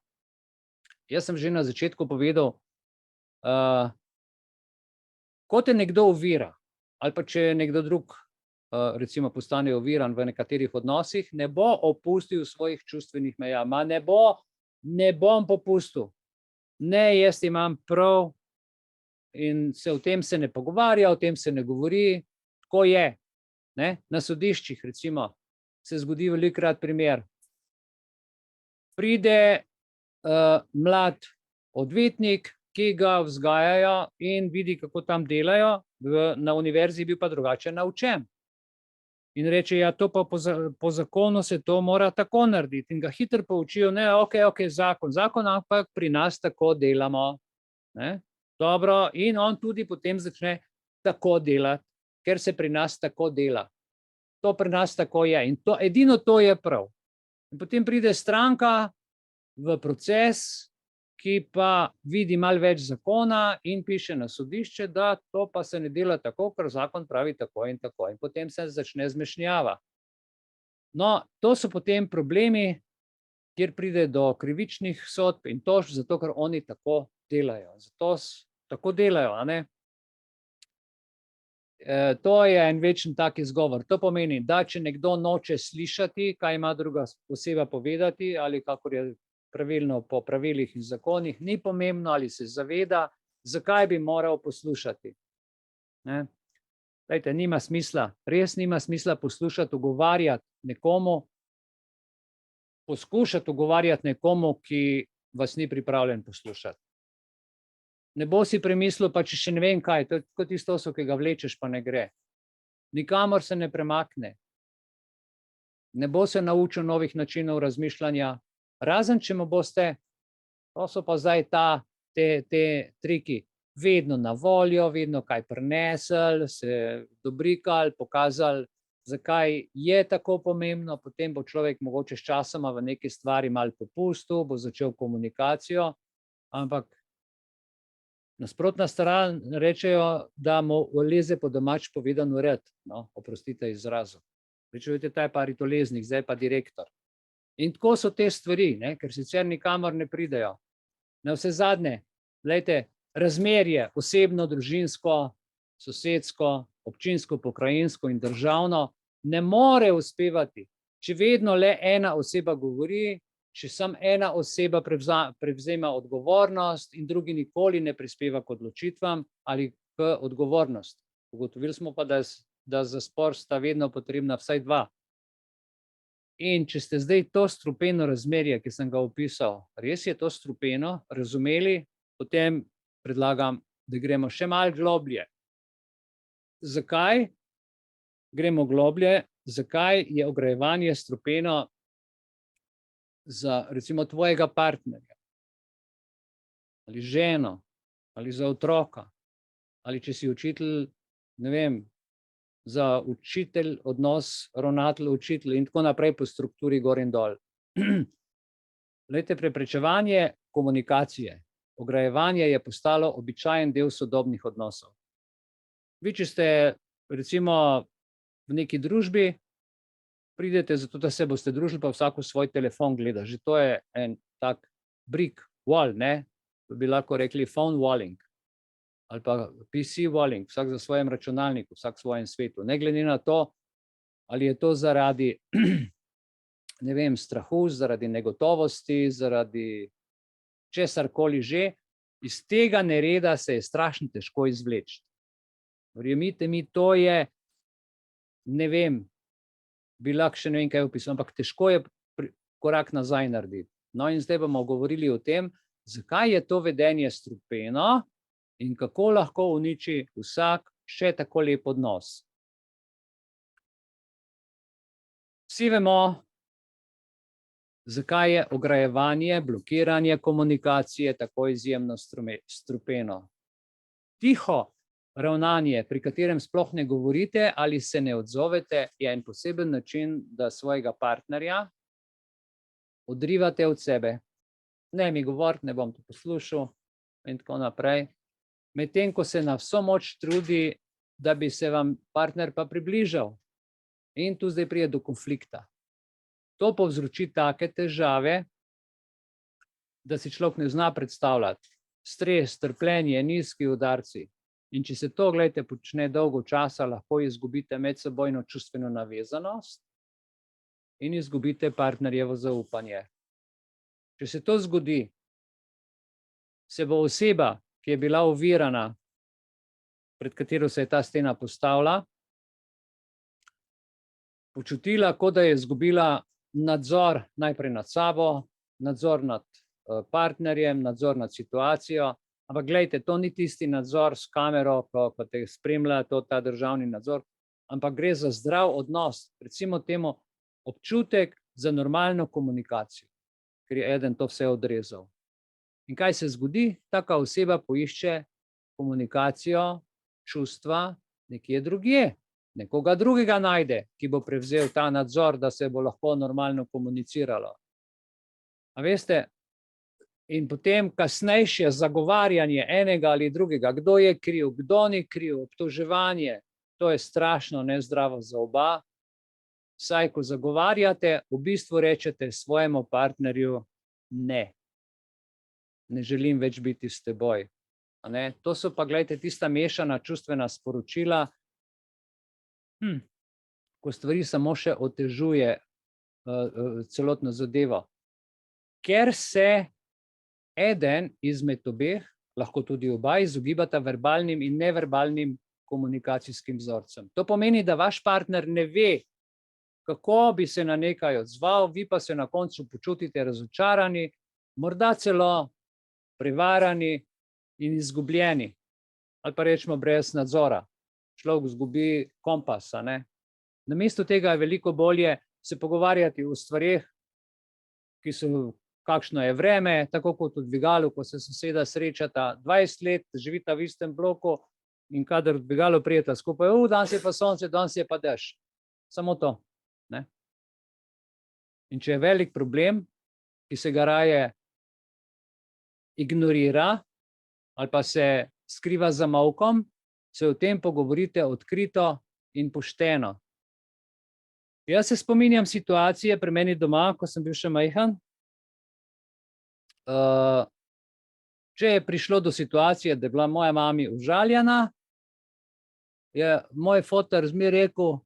Speaker 1: Jaz sem že na začetku povedal, ko te nekdo ovira, ali pa če nekdo drug recimo postane oviran v nekaterih odnosih, ne bo opustil svojih čustvenih meja. Ne bom popustil. Ne, jaz imam prav in o tem se ne pogovarja, o tem se ne govori, tako je. Ne? Na sodiščih recimo se zgodi velikokrat primer, pride mlad odvetnik, ki ga vzgajajo in vidi, kako tam delajo, na univerzi je bil pa drugače naučen. In reče, ja, to pa po zakonu se to mora tako narediti. In ga hitro poučijo, ne, ok, zakon, ampak pri nas tako delamo. Ne? Dobro, in on tudi potem začne tako delati, ker se pri nas tako dela. To pri nas tako je. In edino to je prav. In potem pride stranka v proces, ki pa vidi malo več zakona in piše na sodišče, da to pa se ne dela tako, ker zakon pravi tako in tako. In potem se začne zmešnjava. No, to so potem problemi, kjer pride do krivičnih sodb in tožb, zato ker oni tako delajo. Zato tako delajo, a ne? To je en večen tak izgovor. To pomeni, da če nekdo noče slišati, kaj ima druga oseba povedati, ali kakor je pravilno po pravilih in zakonih, ni pomembno, ali se zaveda, zakaj bi moral poslušati. Ne? Glejte, nima smisla, res nima smisla poslušati, ugovarjati nekomu, poskušati ugovarjati nekomu, ki vas ni pripravljen poslušati. Ne bo si premislil, pa če še ne vem kaj, to je kot tisto, ki ga vlečeš, pa ne gre. Nikamor se ne premakne. Ne bo se naučil novih načinov razmišljanja, razen če mu boste, to so pa zdaj te triki, vedno na voljo, vedno kaj prinesli, se dobrikali, pokazali, zakaj je tako pomembno, potem bo človek mogoče s časoma v neki stvari malo popustil, bo začel komunikacijo, ampak nasprotna stran rečejo, da mu leze po domač povedan ured, no, oprostite izrazu. Rečejo, ta je pa ritoleznik, zdaj pa direktor. In tako so te stvari, ne, ker sicer nikamor ne pridejo. Na vse zadnje, glejte, razmerje osebno, družinsko, sosedsko, občinsko, pokrajinsko in državno ne more uspevati, če vedno le ena oseba govori, če samo ena oseba prevzema odgovornost in drugi nikoli ne prispeva k odločitvam ali k odgovornosti. Ugotovili smo pa, da za spor sta vedno potrebna vsaj dva. In če ste zdaj to strupeno razmerje, ki sem ga opisal, res je to strupeno, razumeli, potem predlagam, da gremo še malo globlje. Zakaj gremo globlje? Zakaj je ograjevanje strupeno za recimo tvojega partnerja ali ženo ali za otroka ali če si učitelj, ne vem, za učitelj, odnos ravnatelj, učitelj in tako naprej po strukturi gor in dol. Glejte, preprečevanje komunikacije, ograjevanje je postalo običajen del sodobnih odnosov. Vi, če ste recimo v neki družbi, pridete zato, da se boste družili, pa vsako svoj telefon gleda. Že to je en tak brick wall, ne? Bi lahko rekli phone walling ali pa PC walling, vsak za svojem računalniku, vsak v svojem svetu. Ne glede na to, ali je to zaradi, ne vem, strahu, zaradi negotovosti, zaradi česarkoli že, iz tega nereda se je strašno težko izvleči. Verjemite mi, to je, ne vem, bi lahko še ne vem kaj opisal, ampak težko je korak nazaj narediti. No in zdaj bomo govorili o tem, zakaj je to vedenje strupeno in kako lahko uniči vsak še tako lep odnos. Vsi vemo, zakaj je ograjevanje, blokiranje komunikacije tako izjemno strupeno. Tiho ravnanje, pri katerem sploh ne govorite ali se ne odzovete, je en poseben način, da svojega partnerja odrivate od sebe. Ne mi govoriti, ne bom to poslušal in tako naprej. Medtem, ko se na vso moč trudi, da bi se vam partner pa približal. In tu zdaj pride do konflikta. To povzroči take težave, da si človek ne zna predstavljati. Stres, trpljenje, nizki udarci. In če se to, glejte, počne dolgo časa, lahko izgubite medsebojno čustveno navezanost in izgubite partnerjevo zaupanje. Če se to zgodi, se bo oseba, ki je bila ovirana, pred katero se je ta stena postavila, počutila, kot da je izgubila nadzor najprej nad sabo, nadzor nad partnerjem, nadzor nad situacijo, ampak glejte, to ni tisti nadzor s kamero, ko te spremlja ta državni nadzor, ampak gre za zdrav odnos, recimo temu občutek za normalno komunikacijo, ker je eden to vse odrezal. In kaj se zgodi? Taka oseba poišče komunikacijo, čustva nekje drugje, nekoga drugega najde, ki bo prevzel ta nadzor, da se bo lahko normalno komuniciralo. A veste, in potem kasnejše zagovarjanje enega ali drugega, kdo je kriv, kdo ni kriv, obtoževanje, to je strašno nezdravo za oba. Saj, ko zagovarjate, v bistvu rečete svojemu partnerju ne. Ne želim več biti s teboj. To so pa, gledajte, tista mešana čustvena sporočila, ko stvari samo še otežuje celotno zadevo. Ker se eden izmed obeh, lahko tudi oba, izogibata verbalnim in neverbalnim komunikacijskim vzorcem. To pomeni, da vaš partner ne ve, kako bi se na nekaj odzval, vi pa se na koncu počutite razočarani, morda celo prevarani in izgubljeni, ali pa rečemo brez nadzora. Človek izgubi kompas. Namesto tega je veliko bolje se pogovarjati o stvareh, ki so, kakšno je vreme, tako kot v dvigalu, ko se soseda srečata 20 let, živita v istem bloku in kadar v dvigalu prijeta skupaj, danes je pa sonce, danes je pa dež. Samo to. In če je velik problem, ki se ga raje ignorira ali pa se skriva za molkom, se o tem pogovorite odkrito in pošteno. Jaz se spominjam situacije pri meni doma, ko sem bil še majhen. Če je prišlo do situacije, da je bila moja mami užaljena, je moj foter zmeraj rekel,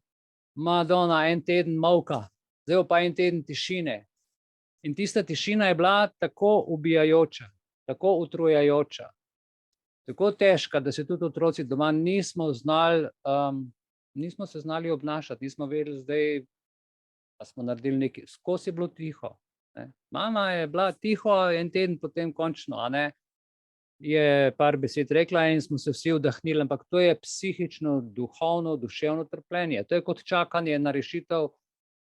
Speaker 1: Madonna, en teden molka, zdaj pa en teden tišine. In tista tišina je bila tako ubijajoča, tako utrujajoča, tako težka, da se tudi otroci doma nismo se znali obnašati, nismo vedeli zdaj, pa smo naredili nekaj, skozi je bilo tiho. Mama je bila tiho en teden, potem končno, je par besed rekla in smo se vsi vdahnili, ampak to je psihično, duhovno, duševno trpljenje. To je kot čakanje na rešitev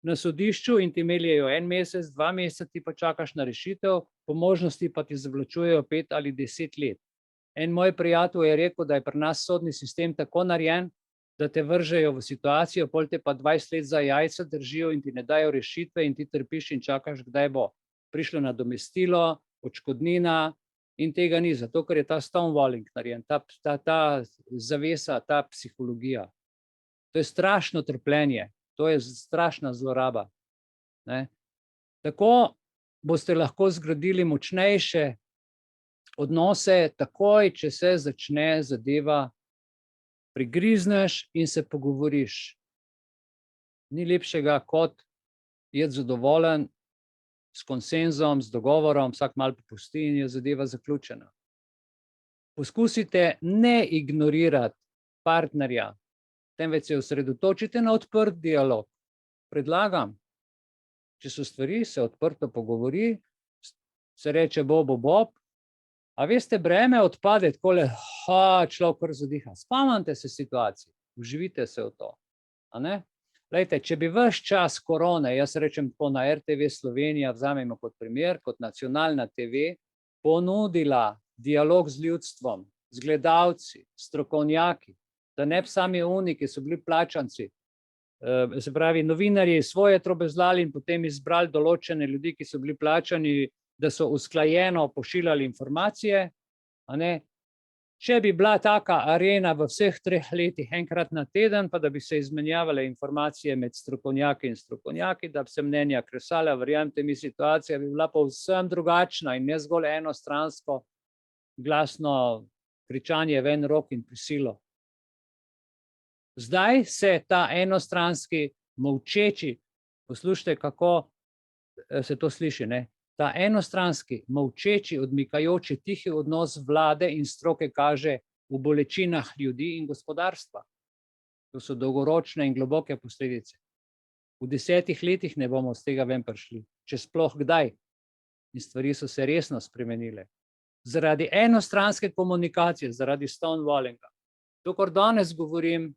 Speaker 1: na sodišču in ti meljejo 1 mesec, 2 meseca, ti pa čakaš na rešitev, po možnosti pa ti zavlačujejo 5 ali 10 let. En moj prijatelj je rekel, da je pri nas sodni sistem tako narejen, da te vržejo v situacijo, pol te pa 20 let za jajca držijo in ti ne dajo rešitve in ti trpiš in čakaš, kdaj bo prišlo nadomestilo, odškodnina, in tega ni, zato ker je ta stonewalling narejen, ta zavesa, ta psihologija. To je strašno trpljenje, to je strašna zloraba. Tako boste lahko zgradili močnejše odnose takoj, če se začne zadeva, prigrizneš in se pogovoriš. Ni lepšega kot je zadovoljen s konsenzom, s dogovorom, vsak malo popusti in je zadeva zaključena. Poskusite ne ignorirati partnerja, temveč se osredotočite na odprt dialog. Predlagam, če so stvari, se odprto pogovori, se reče bob, a veste, breme odpade takole, človek kar zadiha. Spomnite se situacij, uživite se v to. Glejte, če bi ves čas korone, jaz rečem tako na RTV Slovenija, vzamemo kot primer, kot nacionalna TV, ponudila dialog z ljudstvom, z gledalci, strokovnjaki, da ne bi sami oni, ki so bili plačanci, se pravi novinarji svoje trobezlali in potem izbrali določene ljudi, ki so bili plačani, da so usklajeno pošiljali informacije. Če bi bila taka arena v vseh 3 letih enkrat na teden, pa da bi se izmenjavale informacije med strokovnjaki in strokovnjaki, da bi se mnenja kresala, verjamete mi, situacija bi bila povsem drugačna in ne zgolj enostransko glasno kričanje v en rok in prisilo. Zdaj se ta enostranski molčeči, poslušajte, kako se to sliši, ta enostranski, molčeči, odmikajoči, tihi odnos vlade in stroke kaže v bolečinah ljudi in gospodarstva. To so dolgoročne in globoke posledice. V 10 letih ne bomo z tega ven prišli, če sploh kdaj. in stvari so se resno spremenile. Zaradi enostranske komunikacije, zaradi stonewallinga. To, kar danes govorim,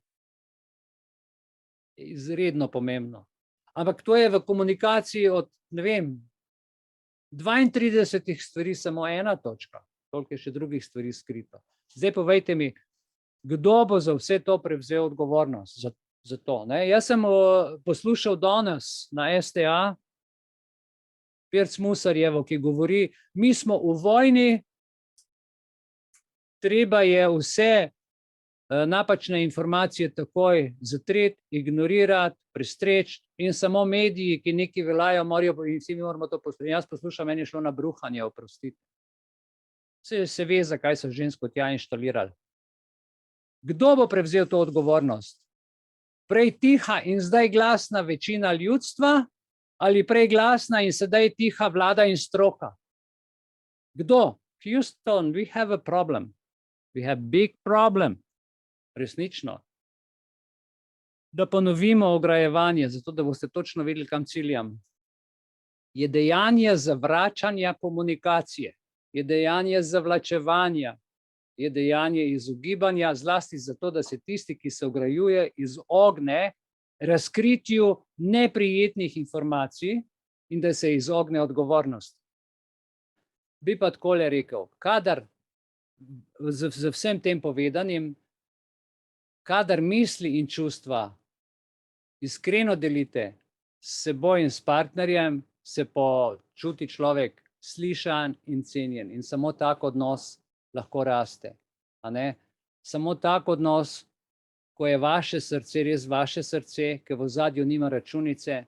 Speaker 1: je izredno pomembno. Ampak to je v komunikaciji od, ne vem, 32 stvari samo ena točka, toliko je še drugih stvari skrito. Zdaj povejte mi, kdo bo za vse to prevzel odgovornost za to, ne? Jaz sem poslušal danes na STA Pirc Musarjevo, ki govori, mi smo v vojni, treba je vse napačne informacije takoj zatreti, ignorirati, prestreči in samo mediji, ki nekaj veljajo, morajo in vsi mi moramo to poslušati. Jaz poslušam, meni je šlo na bruhanje, oprostite. Se ve, zakaj so žensko tja inštalirali. Kdo bo prevzel to odgovornost? Prej tiha in zdaj glasna večina ljudstva ali prej glasna in sedaj tiha vlada in stroka? Kdo? Houston, we have a problem. We have big problem. Resnično. Da ponovimo ograjevanje, zato da boste točno vedeli, kam ciljam. Je dejanje zavračanja komunikacije, je dejanje zavlačevanja, je dejanje izogibanja, zlasti zato, da se tisti, ki se ograjuje, izogne razkritju neprijetnih informacij in da se izogne odgovornosti. Bi pa takole rekel, kadar z vsem tem povedanim, kadar misli in čustva iskreno delite s seboj in s partnerjem, se počuti človek slišan in cenjen in samo tak odnos lahko raste. A ne? Samo tak odnos, ko je vaše srce res vaše srce, ki v ozadju nima računice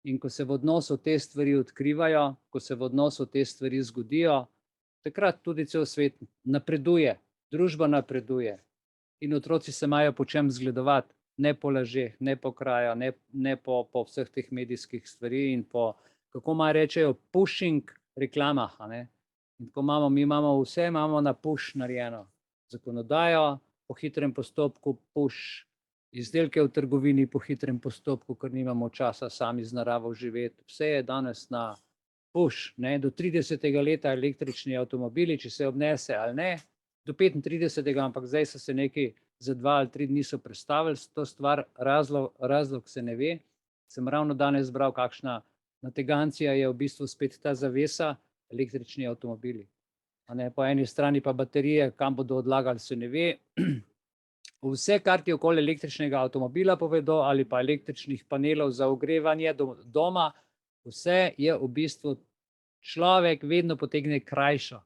Speaker 1: in ko se v odnosu te stvari odkrivajo, ko se v odnosu te stvari zgodijo, takrat tudi cel svet napreduje, družba napreduje. In otroci se imajo po čem zgledovati, ne po lažeh, ne po kraju, ne po vseh teh medijskih stvari in po, kako ima rečejo, pushing reklamah. In tako mi imamo vse, imamo na push narejeno. Zakonodajo po hitrem postopku, push, izdelke v trgovini po hitrem postopku, ker nimamo časa sami z naravo živeti. Vse je danes na push. Do 30. leta električni avtomobili, če se obnese ali ne, do 35. ampak zdaj so se neki za 2 ali 3 dni so predstavili to stvar, razlog se ne ve. Sem ravno danes bral, kakšna nategancija je v bistvu spet ta zavesa, električni avtomobili. Po eni strani pa baterije, kam bodo odlagali, se ne ve. Vse, kar ti okoli električnega avtomobila povedo ali pa električnih panelov za ogrevanje doma, vse je v bistvu človek vedno potegne krajšo.